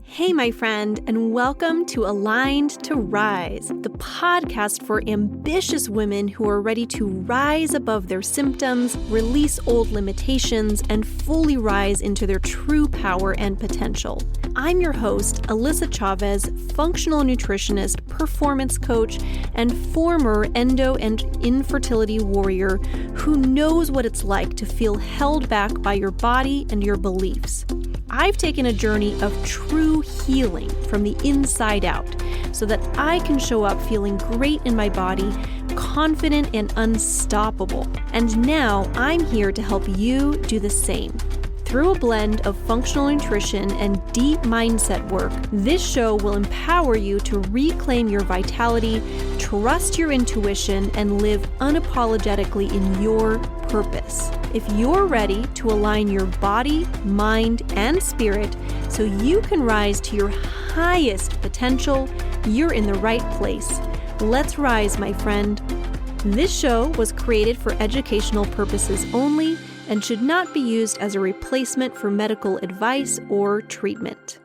Hey, my friend, and welcome to Aligned to Rise, the podcast for ambitious women who are ready to rise above their symptoms, release old limitations, and fully rise into their true power and potential. I'm your host, Alyssa Chavez, functional nutritionist, performance coach, and former endo and infertility warrior who knows what it's like to feel held back by your body and your beliefs. I've taken a journey of true healing from the inside out so that I can show up feeling great in my body, confident and unstoppable. And now I'm here to help you do the same. Through a blend of functional nutrition and deep mindset work, this show will empower you to reclaim your vitality, trust your intuition, and live unapologetically in your purpose. If you're ready to align your body, mind, and spirit so you can rise to your highest potential, you're in the right place. Let's rise, my friend. This show was created for educational purposes only and should not be used as a replacement for medical advice or treatment.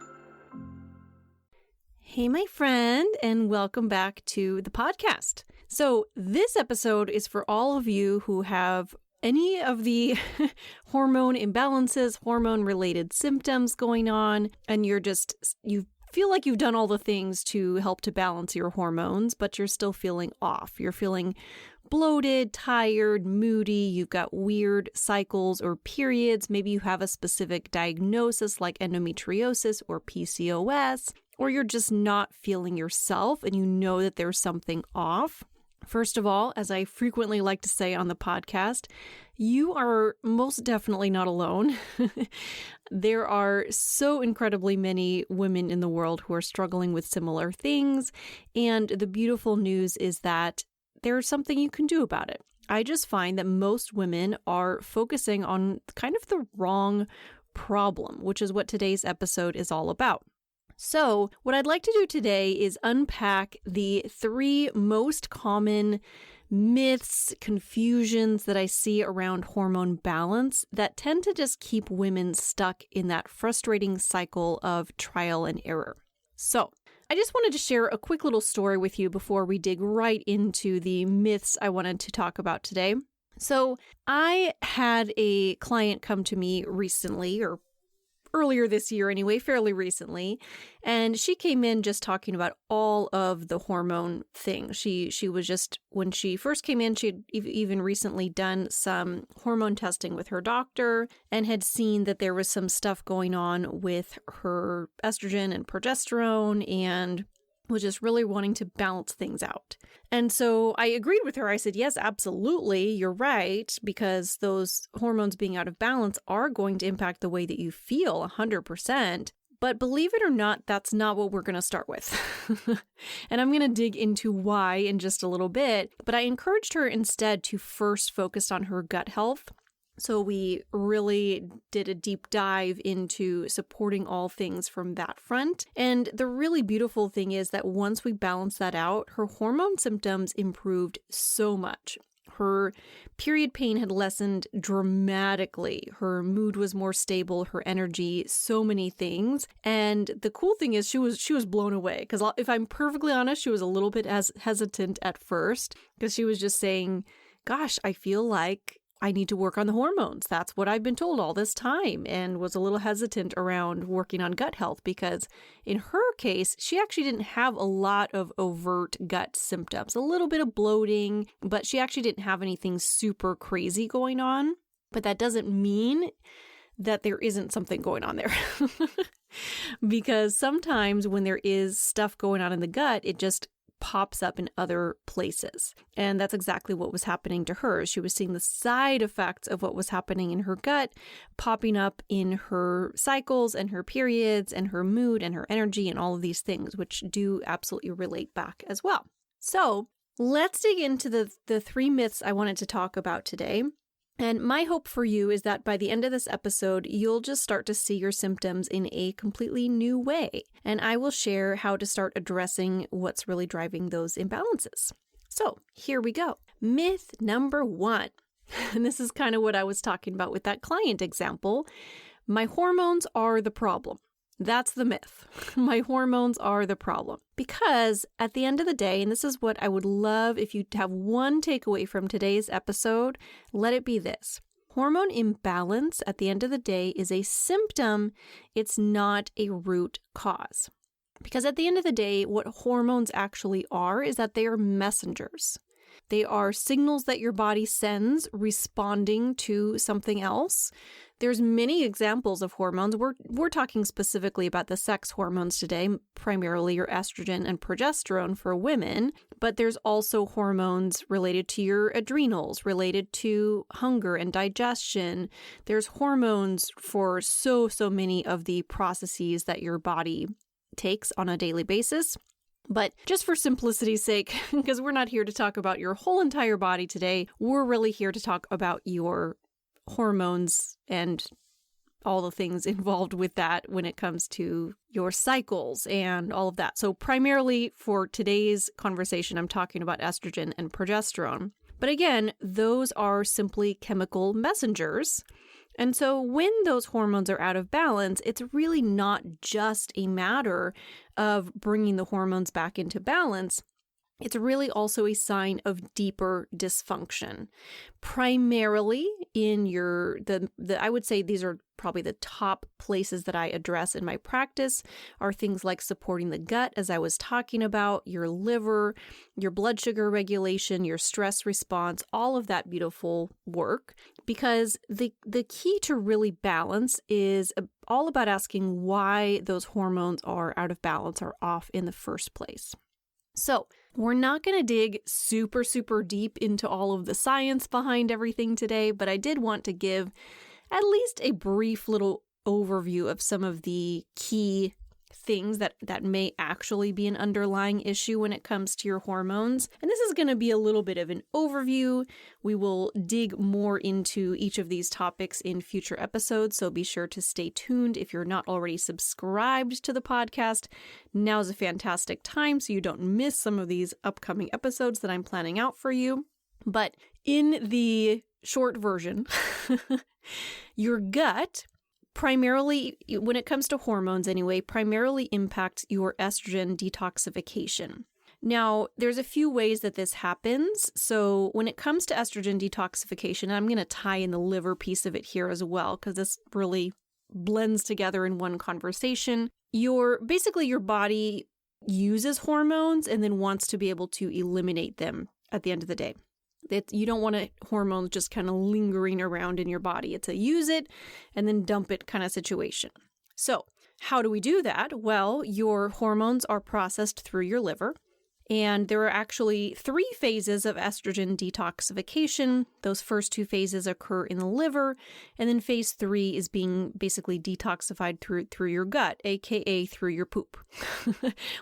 Hey, my friend, and welcome back to the podcast. So this episode is for all of you who have any of the hormone imbalances, hormone-related symptoms going on, and you feel like you've done all the things to help to balance your hormones, but you're still feeling off. You're feeling bloated, tired, moody, you've got weird cycles or periods. Maybe you have a specific diagnosis like endometriosis or PCOS, or you're just not feeling yourself and you know that there's something off. First of all, as I frequently like to say on the podcast, you are most definitely not alone. There are so incredibly many women in the world who are struggling with similar things, and the beautiful news is that there's something you can do about it. I just find that most women are focusing on kind of the wrong problem, which is what today's episode is all about. So what I'd like to do today is unpack the 3 most common myths, confusions that I see around hormone balance that tend to just keep women stuck in that frustrating cycle of trial and error. So I just wanted to share a quick little story with you before we dig right into the myths I wanted to talk about today. So I had a client come to me recently, or earlier this year anyway, fairly recently, and she came in just talking about all of the hormone things. She was just, when she first came in, she had even recently done some hormone testing with her doctor and had seen that there was some stuff going on with her estrogen and progesterone and was just really wanting to balance things out. And so I agreed with her. I said, yes, absolutely, you're right, because those hormones being out of balance are going to impact the way that you feel 100%. But believe it or not, that's not what we're going to start with. And I'm going to dig into why in just a little bit. But I encouraged her instead to first focus on her gut health. So we really did a deep dive into supporting all things from that front. And the really beautiful thing is that once we balanced that out, her hormone symptoms improved so much. Her period pain had lessened dramatically. Her mood was more stable, her energy, so many things. And the cool thing is she was blown away, because if I'm perfectly honest, she was a little bit hesitant at first, because she was just saying, gosh, I feel like I need to work on the hormones. That's what I've been told all this time, and was a little hesitant around working on gut health because in her case, she actually didn't have a lot of overt gut symptoms, a little bit of bloating, but she actually didn't have anything super crazy going on. But that doesn't mean that there isn't something going on there. Because sometimes when there is stuff going on in the gut, it just pops up in other places. And that's exactly what was happening to her. She was seeing the side effects of what was happening in her gut popping up in her cycles and her periods and her mood and her energy and all of these things, which do absolutely relate back as well. So let's dig into the 3 myths I wanted to talk about today. And my hope for you is that by the end of this episode, you'll just start to see your symptoms in a completely new way. And I will share how to start addressing what's really driving those imbalances. So here we go. Myth number 1. And this is kind of what I was talking about with that client example. My hormones are the problem. That's the myth. My hormones are the problem. Because at the end of the day, and this is what I would love if you have one takeaway from today's episode, let it be this. Hormone imbalance at the end of the day is a symptom. It's not a root cause. Because at the end of the day, what hormones actually are is that they are messengers. They are signals that your body sends responding to something else. There's many examples of hormones. We're talking specifically about the sex hormones today, primarily your estrogen and progesterone for women, but there's also hormones related to your adrenals, related to hunger and digestion. There's hormones for so many of the processes that your body takes on a daily basis. But just for simplicity's sake, because we're not here to talk about your whole entire body today, we're really here to talk about your hormones and all the things involved with that when it comes to your cycles and all of that. So primarily for today's conversation, I'm talking about estrogen and progesterone. But again, those are simply chemical messengers. And so when those hormones are out of balance, it's really not just a matter of bringing the hormones back into balance. It's really also a sign of deeper dysfunction. Primarily in I would say these are probably the top places that I address in my practice are things like supporting the gut, as I was talking about, your liver, your blood sugar regulation, your stress response, all of that beautiful work. Because the key to really balance is all about asking why those hormones are out of balance or off in the first place. So we're not going to dig super deep into all of the science behind everything today, but I did want to give at least a brief little overview of some of the key things that may actually be an underlying issue when it comes to your hormones. And this is going to be a little bit of an overview. We will dig more into each of these topics in future episodes, so be sure to stay tuned. If you're not already subscribed to the podcast, now is a fantastic time so you don't miss some of these upcoming episodes that I'm planning out for you. But in the short version, your gut primarily, when it comes to hormones anyway, primarily impacts your estrogen detoxification. Now, there's a few ways that this happens. So when it comes to estrogen detoxification, I'm going to tie in the liver piece of it here as well, because this really blends together in one conversation. Your body uses hormones and then wants to be able to eliminate them at the end of the day. You don't want hormones just kind of lingering around in your body. It's a use it and then dump it kind of situation. So how do we do that? Well, your hormones are processed through your liver, and there are actually 3 phases of estrogen detoxification. Those first 2 phases occur in the liver, and then phase 3 is being basically detoxified through your gut, aka through your poop.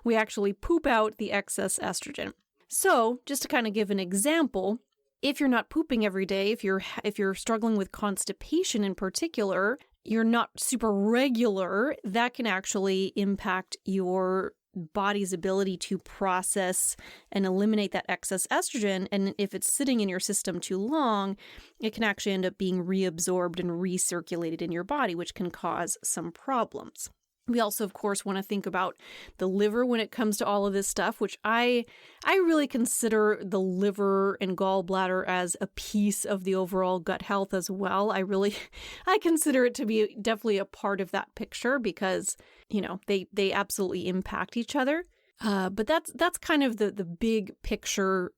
We actually poop out the excess estrogen. So just to kind of give an example, if you're not pooping every day, if you're struggling with constipation in particular, you're not super regular, that can actually impact your body's ability to process and eliminate that excess estrogen. And if it's sitting in your system too long, it can actually end up being reabsorbed and recirculated in your body, which can cause some problems. We also, of course, want to think about the liver when it comes to all of this stuff, which I really consider the liver and gallbladder as a piece of the overall gut health as well. I consider it to be definitely a part of that picture because, they absolutely impact each other. But that's kind of the big picture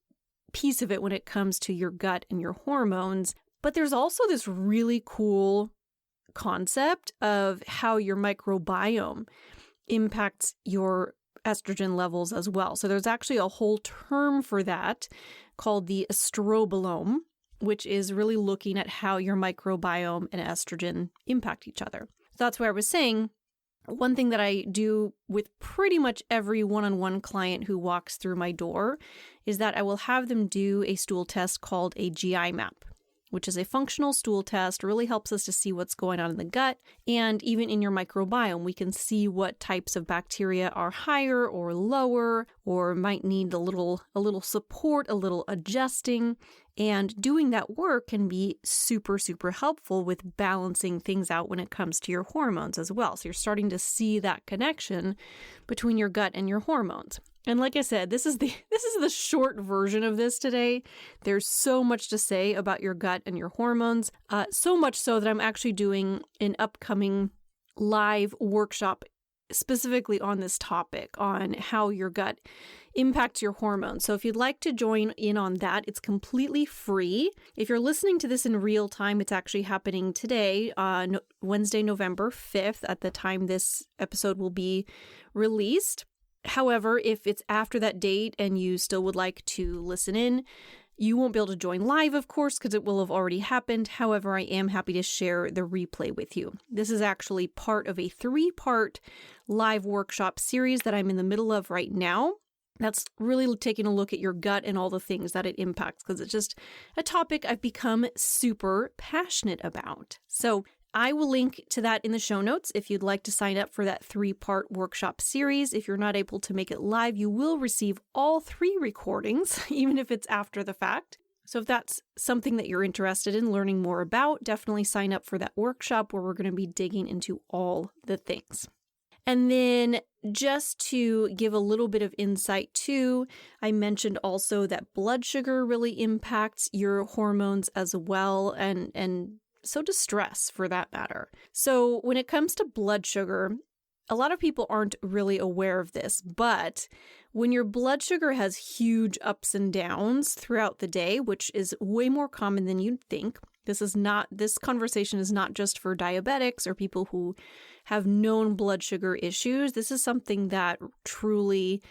piece of it when it comes to your gut and your hormones. But there's also this really cool concept of how your microbiome impacts your estrogen levels as well. So there's actually a whole term for that called the estrobolome, which is really looking at how your microbiome and estrogen impact each other. So that's where I was saying, one thing that I do with pretty much every one-on-one client who walks through my door is that I will have them do a stool test called a GI map, which is a functional stool test, really helps us to see what's going on in the gut. And even in your microbiome, we can see what types of bacteria are higher or lower, or might need a little support, a little adjusting. And doing that work can be super, super helpful with balancing things out when it comes to your hormones as well. So you're starting to see that connection between your gut and your hormones. And like I said, this is the short version of this today. There's so much to say about your gut and your hormones, so much so that I'm actually doing an upcoming live workshop specifically on this topic, on how your gut impacts your hormones. So if you'd like to join in on that, it's completely free. If you're listening to this in real time, it's actually happening today, Wednesday, November 5th, at the time this episode will be released. However, if it's after that date and you still would like to listen in, you won't be able to join live, of course, because it will have already happened. However, I am happy to share the replay with you. This is actually part of a 3-part live workshop series that I'm in the middle of right now. That's really taking a look at your gut and all the things that it impacts, because it's just a topic I've become super passionate about. So I will link to that in the show notes if you'd like to sign up for that 3-part workshop series. If you're not able to make it live, you will receive all 3 recordings, even if it's after the fact. So if that's something that you're interested in learning more about, definitely sign up for that workshop where we're going to be digging into all the things. And then just to give a little bit of insight too, I mentioned also that blood sugar really impacts your hormones as well, and so does stress for that matter. So when it comes to blood sugar, a lot of people aren't really aware of this, but when your blood sugar has huge ups and downs throughout the day, which is way more common than you'd think, this conversation is not just for diabetics or people who have known blood sugar issues. This is something that truly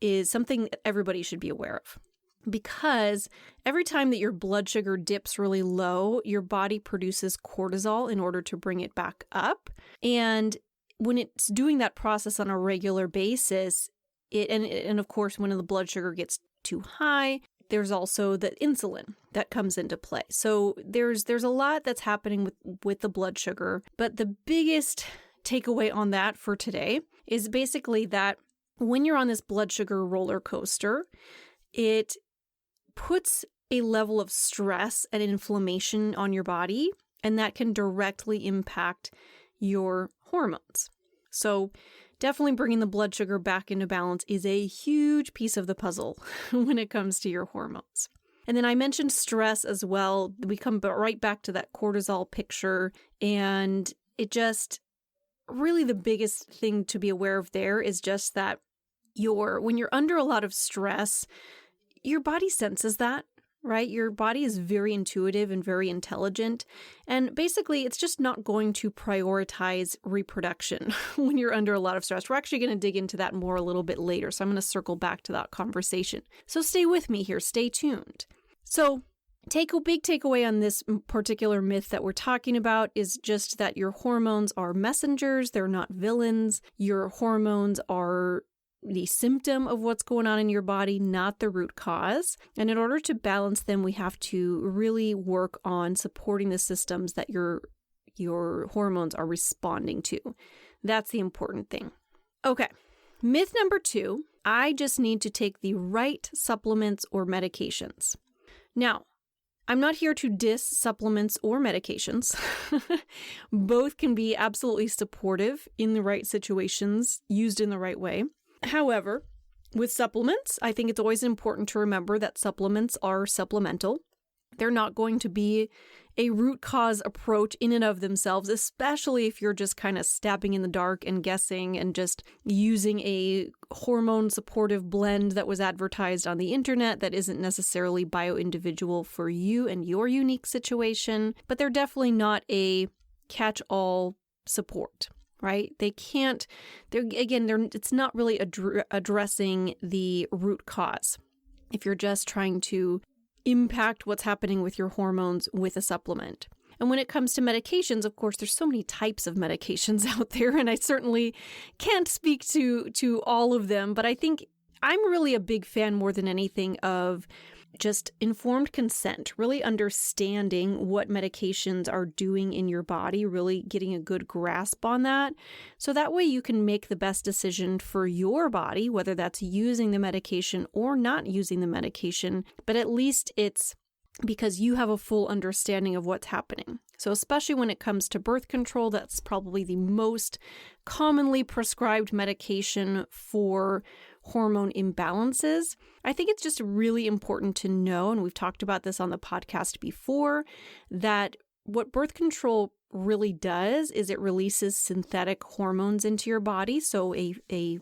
is something that everybody should be aware of. Because every time that your blood sugar dips really low, your body produces cortisol in order to bring it back up. And when it's doing that process on a regular basis, and of course, when the blood sugar gets too high, there's also the insulin that comes into play. So there's a lot that's happening with the blood sugar. But the biggest takeaway on that for today is basically that when you're on this blood sugar roller coaster, it puts a level of stress and inflammation on your body, and that can directly impact your hormones. So definitely bringing the blood sugar back into balance is a huge piece of the puzzle when it comes to your hormones. And then I mentioned stress as well. We come right back to that cortisol picture, and it just really the biggest thing to be aware of there is just that when you're under a lot of stress, your body senses that, right? Your body is very intuitive and very intelligent. And basically, it's just not going to prioritize reproduction when you're under a lot of stress. We're actually going to dig into that more a little bit later. So I'm going to circle back to that conversation. So stay with me here. Stay tuned. So big takeaway on this particular myth that we're talking about is just that your hormones are messengers. They're not villains. Your hormones are the symptom of what's going on in your body, not the root cause. And in order to balance them, we have to really work on supporting the systems that your hormones are responding to. That's the important thing. Okay. Myth number 2, I just need to take the right supplements or medications. Now, I'm not here to diss supplements or medications. Both can be absolutely supportive in the right situations, used in the right way. However, with supplements, I think it's always important to remember that supplements are supplemental. They're not going to be a root cause approach in and of themselves, especially if you're just kind of stabbing in the dark and guessing and just using a hormone supportive blend that was advertised on the internet that isn't necessarily bio-individual for you and your unique situation. But they're definitely not a catch-all support. Right? It's not really addressing the root cause if you're just trying to impact what's happening with your hormones with a supplement. And when it comes to medications, of course, there's so many types of medications out there, and I certainly can't speak to all of them, but I think I'm really a big fan more than anything of just informed consent, really understanding what medications are doing in your body, really getting a good grasp on that. So that way you can make the best decision for your body, whether that's using the medication or not using the medication, but at least it's because you have a full understanding of what's happening. So especially when it comes to birth control, that's probably the most commonly prescribed medication for hormone imbalances. I think it's just really important to know, and we've talked about this on the podcast before, that what birth control really does is it releases synthetic hormones into your body. So a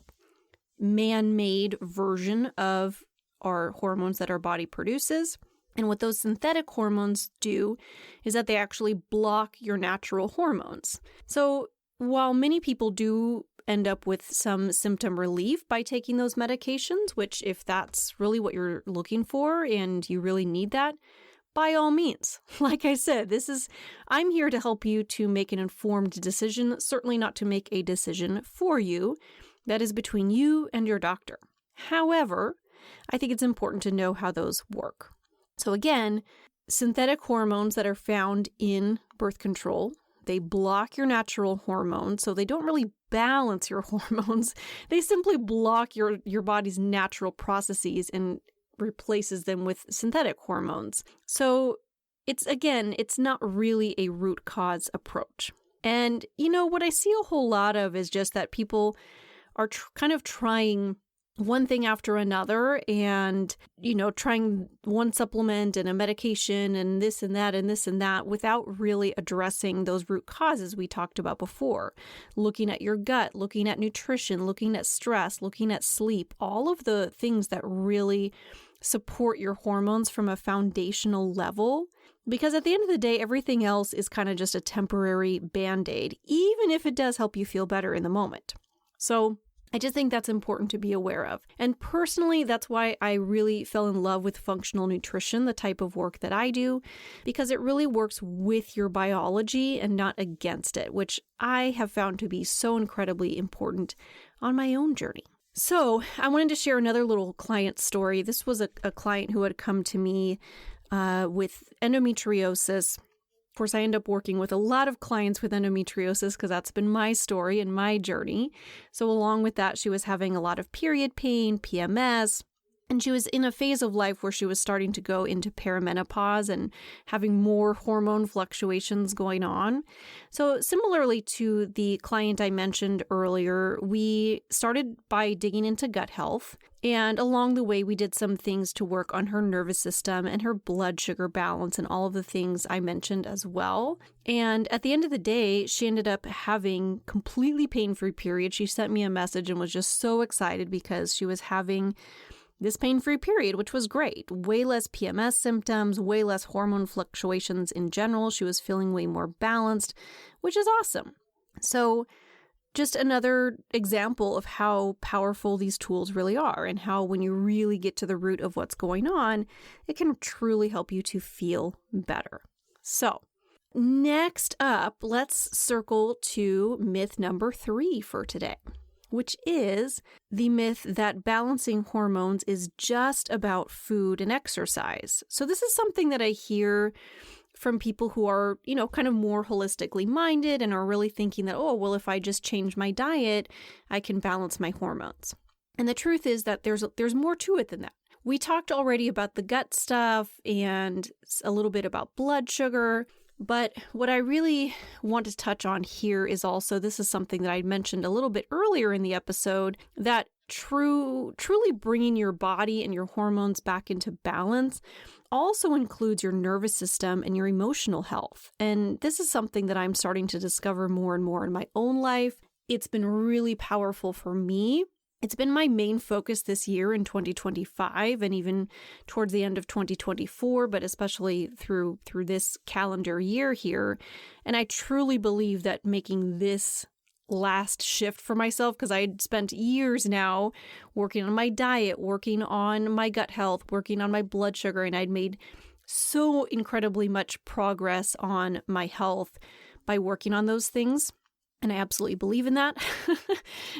man-made version of our hormones that our body produces. And what those synthetic hormones do is that they actually block your natural hormones. So while many people do end up with some symptom relief by taking those medications, which if that's really what you're looking for and you really need that, by all means. Like I said, I'm here to help you to make an informed decision, certainly not to make a decision for you. That is between you and your doctor. However, I think it's important to know how those work. So again, synthetic hormones that are found in birth control, they block your natural hormones, so they don't really balance your hormones. They simply block your body's natural processes and replaces them with synthetic hormones. So it's not really a root cause approach. And what I see a whole lot of is just that people are kind of trying one thing after another and, trying one supplement and a medication and this and that and this and that without really addressing those root causes we talked about before. Looking at your gut, looking at nutrition, looking at stress, looking at sleep, all of the things that really support your hormones from a foundational level. Because at the end of the day, everything else is kind of just a temporary band-aid, even if it does help you feel better in the moment. So I just think that's important to be aware of. And personally, that's why I really fell in love with functional nutrition, the type of work that I do, because it really works with your biology and not against it, which I have found to be so incredibly important on my own journey. So I wanted to share another little client story. This was a client who had come to me with endometriosis. Of course, I end up working with a lot of clients with endometriosis because that's been my story and my journey. So along with that, she was having a lot of period pain, PMS, and she was in a phase of life where she was starting to go into perimenopause and having more hormone fluctuations going on. So similarly to the client I mentioned earlier, we started by digging into gut health. And along the way, we did some things to work on her nervous system and her blood sugar balance and all of the things I mentioned as well. And at the end of the day, she ended up having completely pain-free period. She sent me a message and was just so excited because she was having this pain-free period, which was great. Way less PMS symptoms, way less hormone fluctuations in general. She was feeling way more balanced, which is awesome. So just another example of how powerful these tools really are and how when you really get to the root of what's going on, it can truly help you to feel better. So next up, let's circle to myth number 3 for today, which is the myth that balancing hormones is just about food and exercise. So this is something that I hear from people who are, kind of more holistically minded and are really thinking that, oh, well, if I just change my diet, I can balance my hormones. And the truth is that there's more to it than that. We talked already about the gut stuff and a little bit about blood sugar. But what I really want to touch on here is also, this is something that I mentioned a little bit earlier in the episode, that truly bringing your body and your hormones back into balance also includes your nervous system and your emotional health. And this is something that I'm starting to discover more and more in my own life. It's been really powerful for me. It's been my main focus this year in 2025 and even towards the end of 2024, but especially through this calendar year here. And I truly believe that making this last shift for myself, because I had spent years now working on my diet, working on my gut health, working on my blood sugar, and I'd made so incredibly much progress on my health by working on those things. And I absolutely believe in that.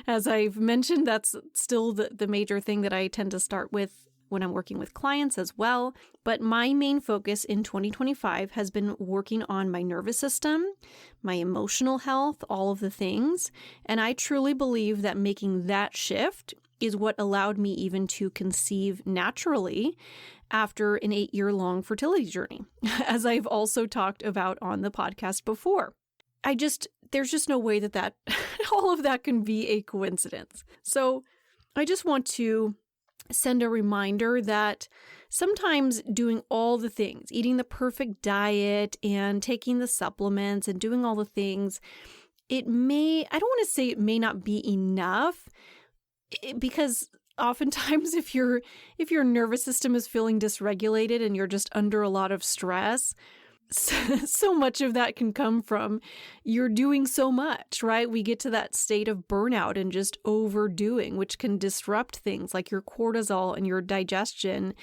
As I've mentioned, that's still the major thing that I tend to start with when I'm working with clients as well. But my main focus in 2025 has been working on my nervous system, my emotional health, all of the things. And I truly believe that making that shift is what allowed me even to conceive naturally after an 8-year-long fertility journey, as I've also talked about on the podcast before. There's just no way that all of that can be a coincidence. So I just want to send a reminder that sometimes doing all the things, eating the perfect diet and taking the supplements and doing all the things, I don't want to say it may not be enough, because oftentimes if your nervous system is feeling dysregulated and you're just under a lot of stress, so much of that can come from you're doing so much, right? We get to that state of burnout and just overdoing, which can disrupt things like your cortisol and your digestion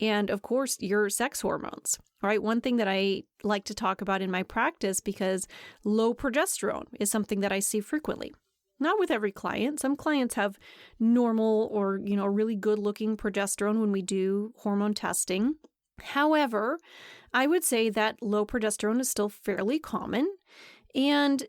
and, of course, your sex hormones, right? One thing that I like to talk about in my practice, because low progesterone is something that I see frequently. Not with every client. Some clients have normal or, really good looking progesterone when we do hormone testing. However, I would say that low progesterone is still fairly common. And,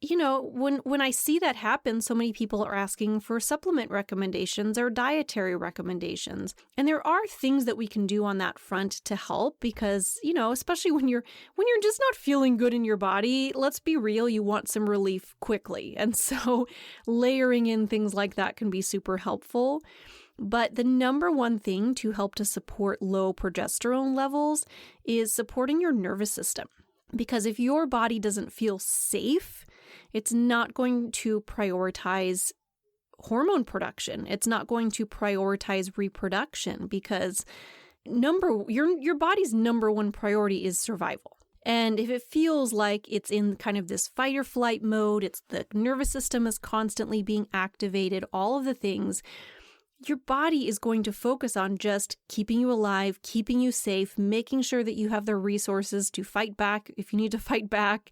when I see that happen, so many people are asking for supplement recommendations or dietary recommendations. And there are things that we can do on that front to help because, especially when you're just not feeling good in your body, let's be real, you want some relief quickly. And so layering in things like that can be super helpful. But the number one thing to help to support low progesterone levels is supporting your nervous system. Because if your body doesn't feel safe, it's not going to prioritize hormone production. It's not going to prioritize reproduction because your body's number one priority is survival. And if it feels like it's in kind of this fight or flight mode, the nervous system is constantly being activated, all of the things, your body is going to focus on just keeping you alive, keeping you safe, making sure that you have the resources to fight back if you need to fight back,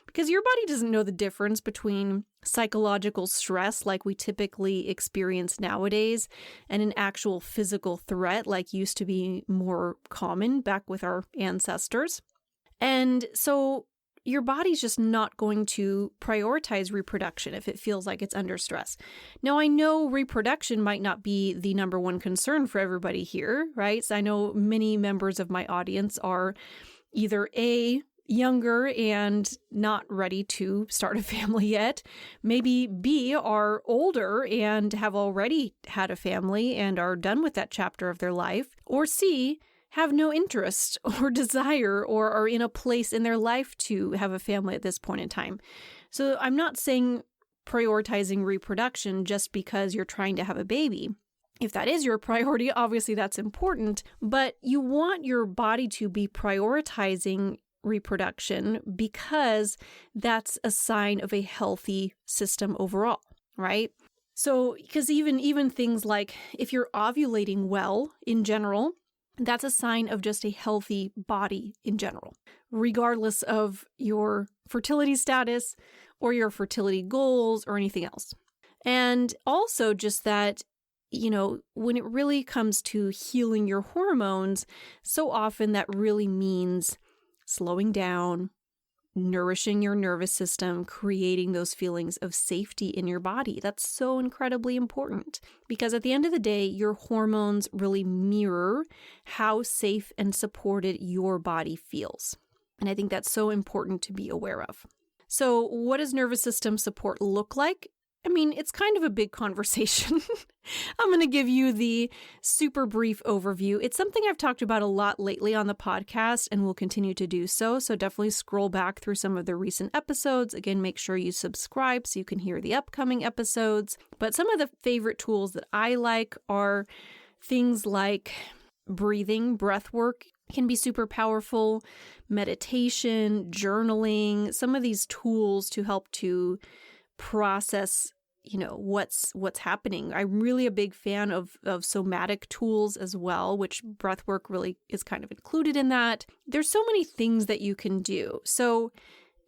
because your body doesn't know the difference between psychological stress like we typically experience nowadays and an actual physical threat like used to be more common back with our ancestors. And so your body's just not going to prioritize reproduction if it feels like it's under stress. Now, I know reproduction might not be the number one concern for everybody here, right? So I know many members of my audience are either A, younger and not ready to start a family yet, maybe B, are older and have already had a family and are done with that chapter of their life, or C, have no interest or desire or are in a place in their life to have a family at this point in time. So I'm not saying prioritizing reproduction just because you're trying to have a baby. If that is your priority, obviously that's important, but you want your body to be prioritizing reproduction because that's a sign of a healthy system overall, right? So, because even things like if you're ovulating well in general, that's a sign of just a healthy body in general, regardless of your fertility status or your fertility goals or anything else. And also just that, when it really comes to healing your hormones, so often that really means slowing down, nourishing your nervous system, creating those feelings of safety in your body. That's so incredibly important because at the end of the day, your hormones really mirror how safe and supported your body feels. And I think that's so important to be aware of. So what does nervous system support look like? I mean, it's kind of a big conversation. I'm going to give you the super brief overview. It's something I've talked about a lot lately on the podcast and will continue to do so. So definitely scroll back through some of the recent episodes. Again, make sure you subscribe so you can hear the upcoming episodes. But some of the favorite tools that I like are things like breathing, breath work can be super powerful, meditation, journaling, some of these tools to help to process, what's happening. I'm really a big fan of somatic tools as well, which breathwork really is kind of included in that. There's so many things that you can do. So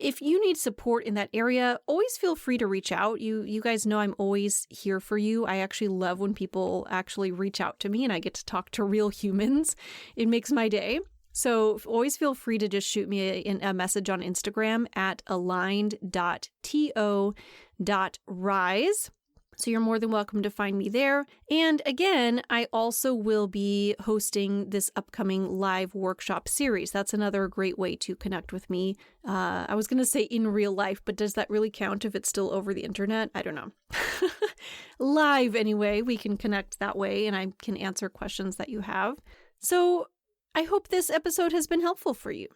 if you need support in that area, always feel free to reach out. You guys know I'm always here for you. I actually love when people actually reach out to me and I get to talk to real humans. It makes my day. So always feel free to just shoot me a message on Instagram at aligned.to.rise. So you're more than welcome to find me there. And again, I also will be hosting this upcoming live workshop series. That's another great way to connect with me. I was going to say in real life, but does that really count if it's still over the internet? I don't know. Live anyway, we can connect that way and I can answer questions that you have. So I hope this episode has been helpful for you.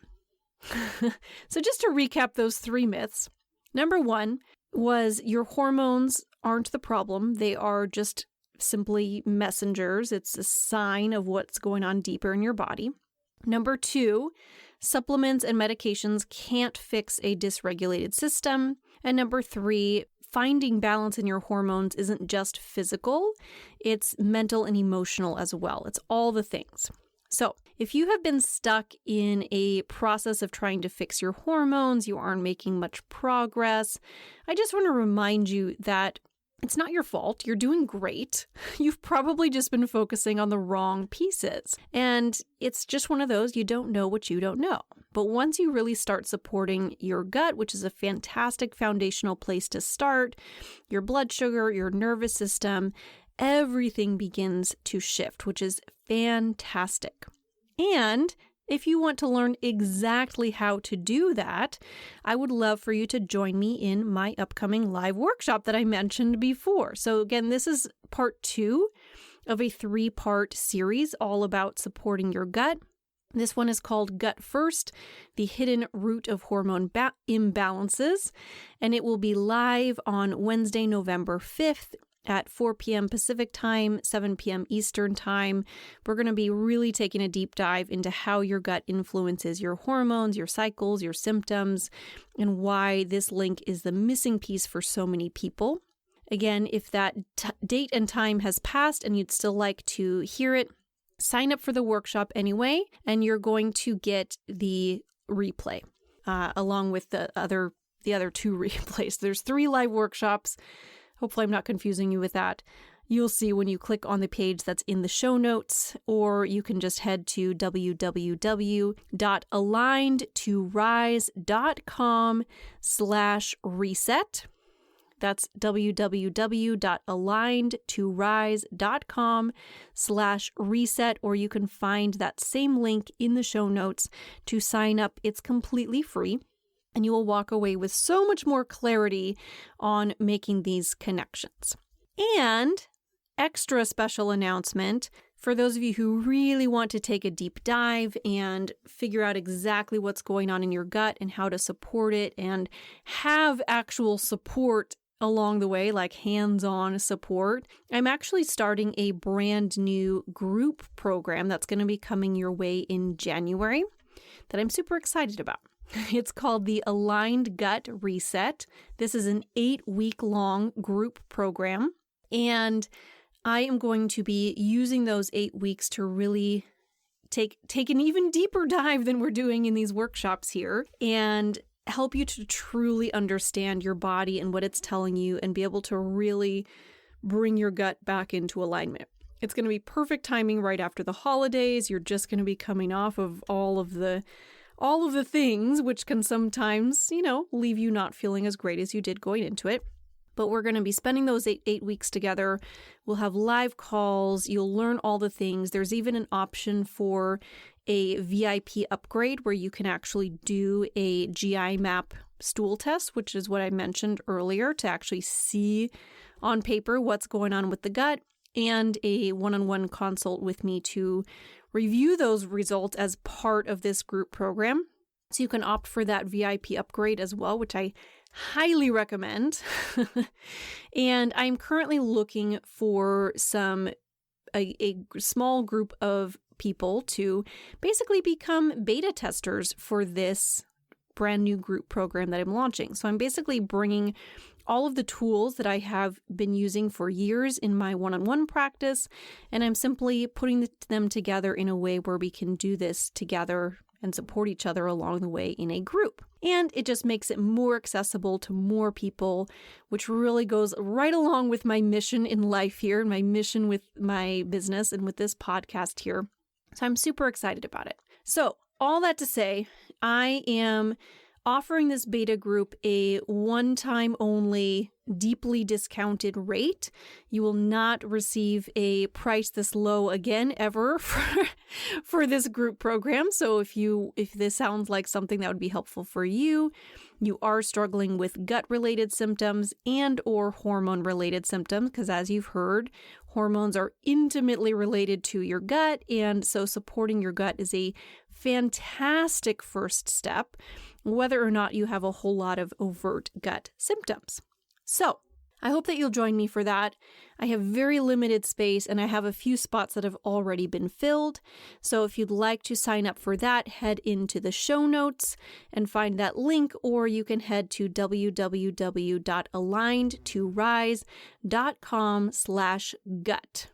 So just to recap those 3 myths. Number 1 was your hormones aren't the problem. They are just simply messengers. It's a sign of what's going on deeper in your body. Number 2, supplements and medications can't fix a dysregulated system. And number 3, finding balance in your hormones isn't just physical, it's mental and emotional as well. It's all the things. So if you have been stuck in a process of trying to fix your hormones, you aren't making much progress, I just want to remind you that it's not your fault. You're doing great. You've probably just been focusing on the wrong pieces. And it's just one of those, you don't know what you don't know. But once you really start supporting your gut, which is a fantastic foundational place to start, your blood sugar, your nervous system, everything begins to shift, which is fantastic. And if you want to learn exactly how to do that, I would love for you to join me in my upcoming live workshop that I mentioned before. So again, this is part 2 of a 3-part series all about supporting your gut. This one is called Gut First, the Hidden Root of Hormone Imbalances, and it will be live on Wednesday, November 5th. At 4 p.m. Pacific time, 7 p.m. Eastern time. We're going to be really taking a deep dive into how your gut influences your hormones, your cycles, your symptoms, and why this link is the missing piece for so many people. Again, if that date and time has passed and you'd still like to hear it, sign up for the workshop anyway, and you're going to get the replay along with the other 2 replays. There's 3 live workshops. Hopefully I'm not confusing you with that. You'll see when you click on the page that's in the show notes, or you can just head to www.alignedtorise.com/reset. That's www.alignedtorise.com/reset, or you can find that same link in the show notes to sign up. It's completely free. And you will walk away with so much more clarity on making these connections. And extra special announcement for those of you who really want to take a deep dive and figure out exactly what's going on in your gut and how to support it and have actual support along the way, like hands-on support. I'm actually starting a brand new group program that's going to be coming your way in January that I'm super excited about. It's called the Aligned Gut Reset. This is an 8-week-long group program, and I am going to be using those 8 weeks to really take an even deeper dive than we're doing in these workshops here and help you to truly understand your body and what it's telling you and be able to really bring your gut back into alignment. It's going to be perfect timing right after the holidays. You're just going to be coming off of all of the things, which can sometimes, leave you not feeling as great as you did going into it. But we're going to be spending those eight weeks together. We'll have live calls. You'll learn all the things. There's even an option for a VIP upgrade where you can actually do a GI map stool test, which is what I mentioned earlier, to actually see on paper what's going on with the gut, and a one-on-one consult with me to review those results as part of this group program. So you can opt for that VIP upgrade as well, which I highly recommend. And I'm currently looking for a small group of people to basically become beta testers for this brand new group program that I'm launching. So I'm basically bringing all of the tools that I have been using for years in my one-on-one practice, and I'm simply putting them together in a way where we can do this together and support each other along the way in a group. And it just makes it more accessible to more people, which really goes right along with my mission in life here, and my mission with my business and with this podcast here. So I'm super excited about it. So all that to say, I am offering this beta group a one-time only, deeply discounted rate. You will not receive a price this low again ever for this group program. So if this sounds like something that would be helpful for you, you are struggling with gut-related symptoms and or hormone-related symptoms, because as you've heard, hormones are intimately related to your gut, and so supporting your gut is a fantastic first step, whether or not you have a whole lot of overt gut symptoms. So I hope that you'll join me for that. I have very limited space, and I have a few spots that have already been filled. So if you'd like to sign up for that, head into the show notes and find that link, or you can head to www.alignedtorise.com/gut.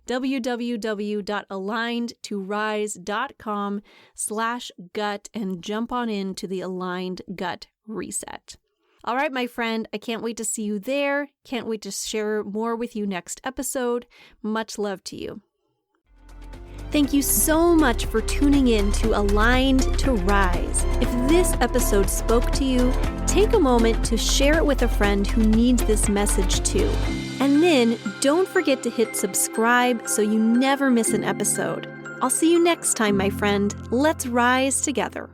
www.alignedtorise.com/gut and jump on into the Aligned Gut Reset. All right, my friend, I can't wait to see you there. Can't wait to share more with you next episode. Much love to you. Thank you so much for tuning in to Aligned to Rise. If this episode spoke to you, take a moment to share it with a friend who needs this message too. And then don't forget to hit subscribe so you never miss an episode. I'll see you next time, my friend. Let's rise together.